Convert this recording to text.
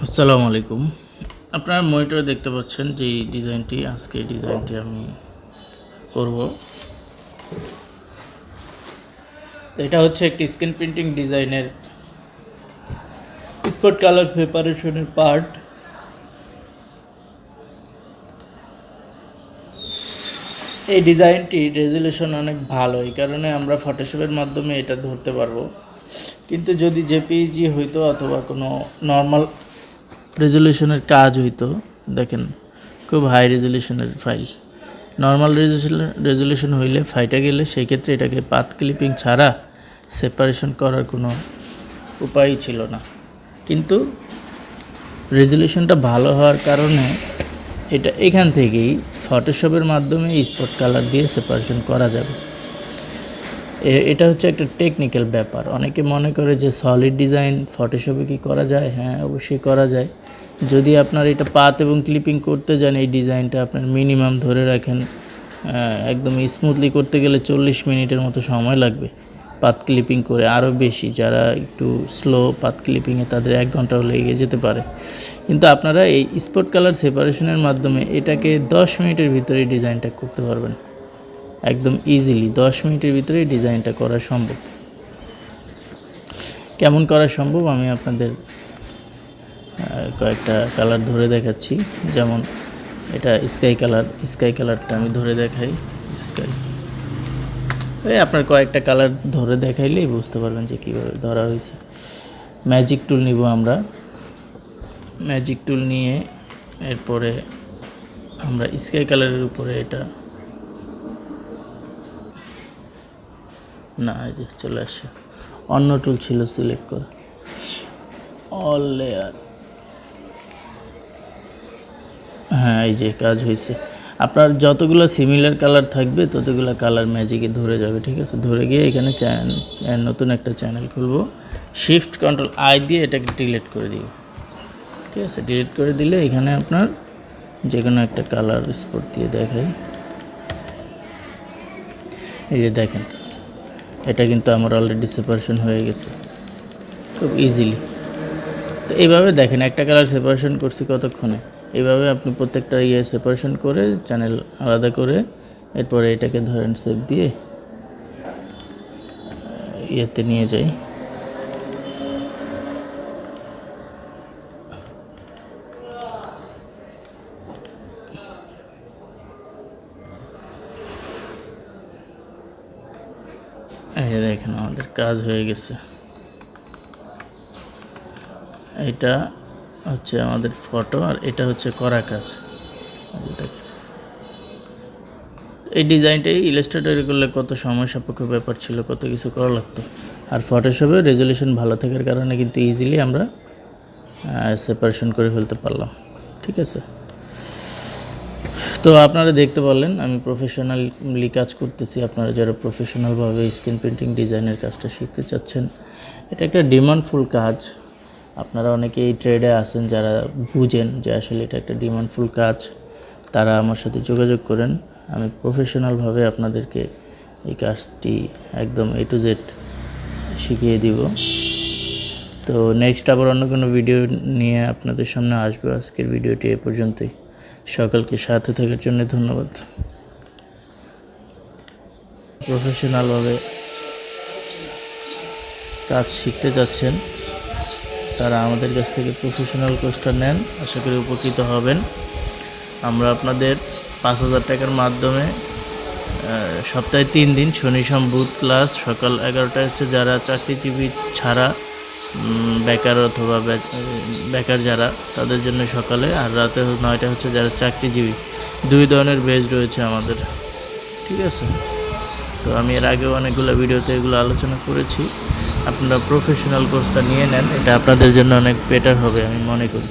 আসসালামু আলাইকুম। আপনারা মনিটরে দেখতে পাচ্ছেন যে ডিজাইনটি আজকে ডিজাইনটি আমি করব। এটা হচ্ছে একটি স্ক্রিন প্রিন্টিং ডিজাইনের স্পট কালার সেপারেশনের পার্ট। এই ডিজাইনটি রেজুলেশন অনেক ভালো, এই কারণে আমরা ফটোশপের মাধ্যমে এটা ধরতে পারবো। কিন্তু যদি জেপিইজি হইতো অথবা কোনো নর্মাল রেজুলেশনের কাজ হইতো, দেখেন খুব হাই রেজুলেশনের ফাইল, নর্মাল রেজুলেশন হইলে ফাইটা গেলে সেই ক্ষেত্রে এটাকে পাথ ক্লিপিং ছাড়া সেপারেশন করার কোনো উপায়ই ছিল না। কিন্তু রেজুলেশনটা ভালো হওয়ার কারণে এটা এখান থেকেই ফটোশপের মাধ্যমে স্পট কালার দিয়ে সেপারেশন করা যাবে। এটা হচ্ছে একটা টেকনিক্যাল ব্যাপার। অনেকে মনে করে যে সলিড ডিজাইন ফটোশপে কি করা যায়? হ্যাঁ, অবশ্যই করা যায়। যদি আপনার এটা পাথ এবং ক্লিপিং করতে যান, এই ডিজাইনটা আপনার মিনিমাম ধরে রাখেন একদম স্মুথলি করতে গেলে 40 মিনিটের মতো সময় লাগবে। পাথ ক্লিপিং করে আরও বেশি, যারা একটু স্লো পাথ ক্লিপিংয়ে তাদের 1 ঘন্টাও লেগে যেতে পারে। কিন্তু আপনারা এই স্পট কালার সেপারেশনের মাধ্যমে এটাকে 10 মিনিটের ভিতরে ডিজাইনটা করতে পারবেন, একদম ইজিলি 10 মিনিটের ভিতরে ডিজাইনটা করা সম্ভব। কেমন করা সম্ভব আমি আপনাদের কয়েকটা কালার ধরে দেখাচ্ছি। যেমন এটা স্কাই কালারটা আমি ধরে দেখাই। স্কাই আপনার কয়েকটা কালার ধরে দেখাইলেই বুঝতে পারবেন যে কীভাবে ধরা হয়েছে। ম্যাজিক টুল নিব আমরা। ম্যাজিক টুল নিয়ে এরপরে আমরা স্কাই কালারের উপরে এটা না, এই যে চলে আসে, অন্য টুল ছিল সিলেক্ট করা, অল লেয়ার। হ্যাঁ, এই যে কাজ হয়েছে। আপনার যতগুলো সিমিলার কালার থাকবে ততগুলো কালার ম্যাজিকে ধরে যাবে। ঠিক আছে, ধরে গিয়ে এখানে নতুন একটা চ্যানেল খুলবো, শিফট কন্ট্রোল আই দিয়ে এটাকে ডিলিট করে দিব। ঠিক আছে, ডিলিট করে দিলে এখানে আপনার যে কোনো একটা কালার স্পট দিয়ে দেখাই। এই যে দেখেন, এটা কিন্তু আমার অলরেডি সেপারেশন হয়ে গেছে খুব ইজিলি। তো এইভাবে দেখেন একটা কালার সেপারেশন করছি কতক্ষণে। এইভাবে আপনি প্রত্যেকটা সেপারেশন করে চ্যানেল আলাদা করে এরপরে এটাকে ধরেন সেভ দিয়ে ইয়েতে নিয়ে যাই। এই যে দেখেন আমাদের কাজ হয়ে গেছে। এটা হচ্ছে আমাদের ফটো আর এটা হচ্ছে করা কাজ। দেখেন এই ডিজাইনটাই ইলাস্ট্রেটরে করলে কত সময় সাপেক্ষ ব্যাপার ছিল, কত কিছু করা লাগতো। আর ফটোশপে রেজুলেশন ভালো থাকার কারণে কিন্তু ইজিলি আমরা সেপারেশন করে ফেলতে পারলাম। ঠিক আছে, তো আপনারা দেখতে পারলেন আমি প্রফেশনালি কাজ করতেছি। আপনারা যারা প্রফেশনালভাবে স্ক্রিন প্রিন্টিং ডিজাইনের কাজটা শিখতে চাচ্ছেন, এটা একটা ডিমান্ডফুল কাজ। আপনারা অনেকে এই ট্রেডে আছেন যারা বুঝেন যে আসলে এটা একটা ডিমান্ডফুল কাজ, তারা আমার সাথে যোগাযোগ করেন। আমি প্রফেশনালভাবে আপনাদেরকে এই কাজটি একদম A to Z শিখিয়ে দিব। তো নেক্সট আবার অন্য কোনো ভিডিও নিয়ে আপনাদের সামনে আসবো। আজকের ভিডিওটি এ পর্যন্তই। সকলকে সাথে থাকার জন্য ধন্যবাদ। প্রফেশনালভাবে কাজ শিখতে যাচ্ছেন তারা আমাদের কাছ থেকে প্রফেশনাল কোর্সটা নেন, আশা করি উপকৃত হবেন। আমরা আপনাদের 5,000 টাকার মাধ্যমে সপ্তাহে 3 দিন শনি সোম বুধ ক্লাস, সকাল 11টায় হচ্ছে যারা চাকরিজীবী ছাড়া বেকার অথবা বেকার যারা, তাদের জন্য সকালে, আর রাতে 9টায় হচ্ছে যারা চাকরিজীবী। 2 ধরনের বেজ রয়েছে আমাদের। ঠিক আছে, তো আমি এর আগেও অনেকগুলো ভিডিওতে এগুলো আলোচনা করেছি। আপনারা প্রফেশনাল কোর্সটা নিয়ে নেন, এটা আপনাদের জন্য অনেক বেটার হবে আমি মনে করি।